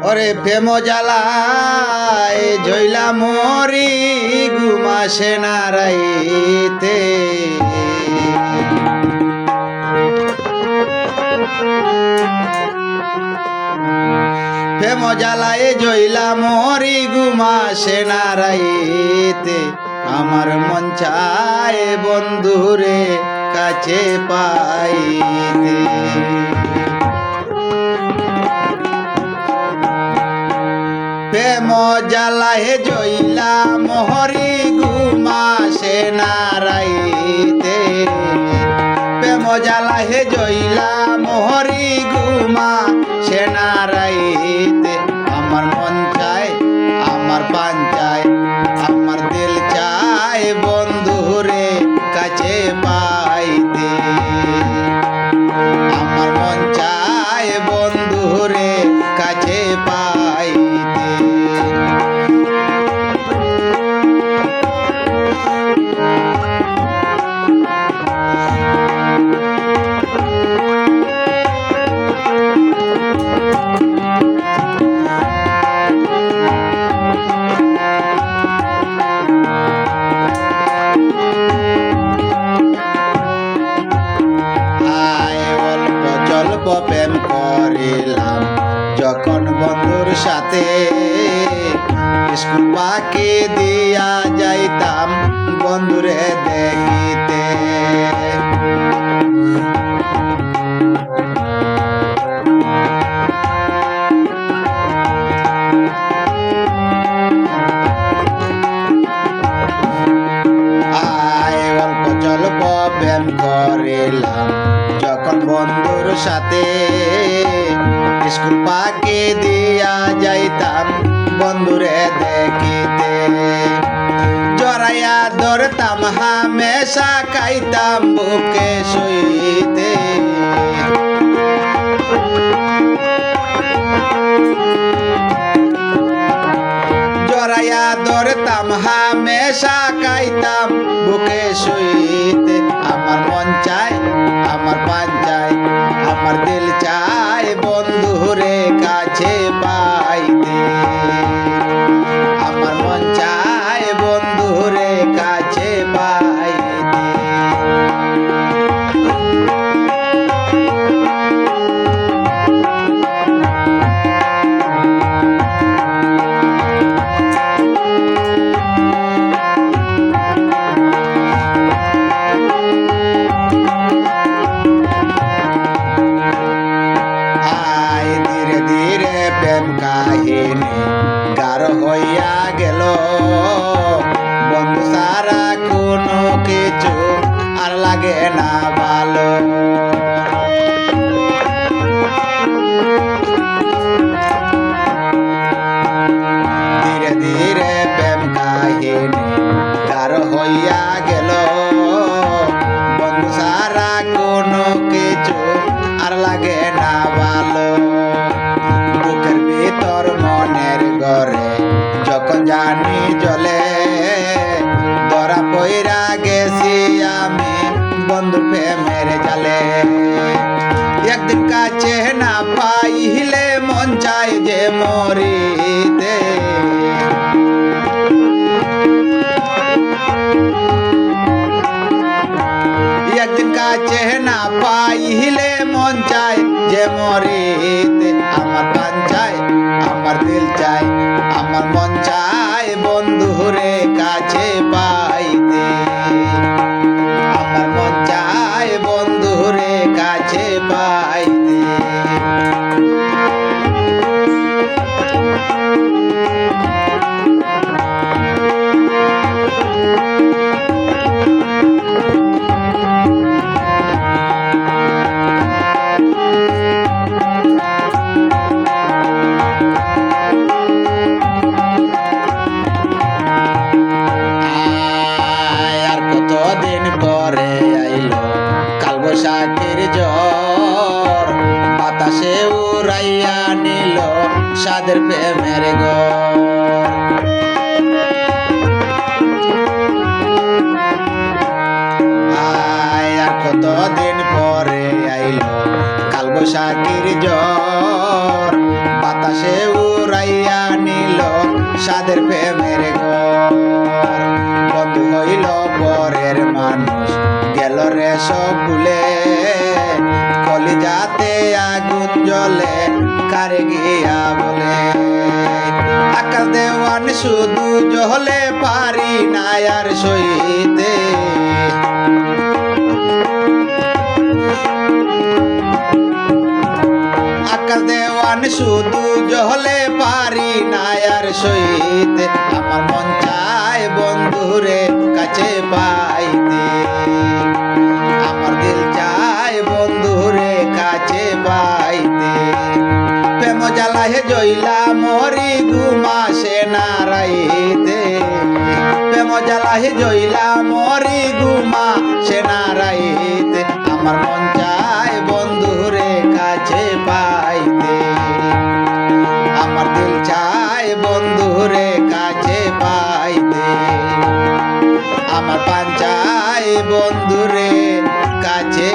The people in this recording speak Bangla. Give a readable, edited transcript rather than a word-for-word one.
ওরে প্রেম জ্বালায় ঝইলা মরি ঘুমাসে না রাইতে প্রেম জ্বালায় ঝইলা মরি ঘুমাসে না রাইতে আমার মন চায় বন্ধুরে কাছে পাইতে প্রেম জ্বালায় জইলা মোহরি ঘুমাসে না রাইতে প্রেম জ্বালায় জইলা মোহরি ঘুমাসে না রাইতে আমার মন চায় আমার প্রাণ চায় আমার দিল চায় বন্ধুরে কাছে পাইতে আমার মন চায় বন্ধুরে কাছে পাইতে প্রেম করিলাম যখন বন্ধুর সাথে স্কুল পাকে দিয়া যাইতাম বন্ধুরে দেখিতে অল্প জল্প প্রেম করিলাম যখন বন্ধুর সাথে স্কুল পাকে দিয়া যাইতাম বন্ধুরে দেখিতে জড়াইয়া ধরতাম হামেশা খাইতাম বুকে শুইতে জড়াইয়া ধরতাম হামেশা খাইতাম বুকে শুইতে আমার মন চায় আমার প্রাণ চায় আমার দিল চায় বন্ধুরে কাছে পাইতে আমার মন চায় বন্ধুরে কাছে পাইতে প্রেম কাহিনী গাঢ় হইয়া গেল বন্ধু সারা কোনো কিছু আর লাগে না ভালো ধীরে ধীরে প্রেম কাহিনী গাঢ় হইয়া গেল বন্ধু সারা কোনো কিছু আর লাগে না ভালো বুকের ভিতর মনের ঘরে যখন জানি জ্বলে ধরা পইরা গেছি আমি বন্ধু প্রেমের জালে একদিন কাছে না পাইলে মন চায় যে মরিতে একদিন কাছে না পাইলে মন চায় যে মরিতে আমার প্রাণ চায় আমার দিল চায় আমার মন চায় বন্ধুরে কাছে পাইতে আমার মন চায় বন্ধুরে কাছে পাইতে বৈশাখের জ্বর বাতাসে উড়াইয়া নিল সাদের প্রেমের ঘর আর কতদিন পরে আইলো কাল বৈশাখের জ্বর বাতাসে তাদের প্রেমের ঘর। বন্ধু হইল পরের মানুষ, গেল রে সব ভুলে, কলিজাতে আগুন জ্বলে কারে গিয়া বলে। আকাশ দেওয়ান শুধু জ্বলে পারি না আর সইতে, আকাশ দেওয়ান শুধু জ্বলে পারি না আর সইতে। আমার মন চায় বন্ধুরে কাছে পাইতে, আমার দিল চায় বন্ধুরে কাছে পাইতে। প্রেম জ্বালাহে জইলা মরি ঘুমাসে না রাইতে, প্রেম জ্বালাহে জইলা মরি ঘুমাসে না রাইতে। আমার মন চায় বন্ধুরে কাছে পাইতে, আমার দিল চায় বন্ধুরে কাছে পাইতে, আমার প্রাণ চায় বন্ধুরে কাছে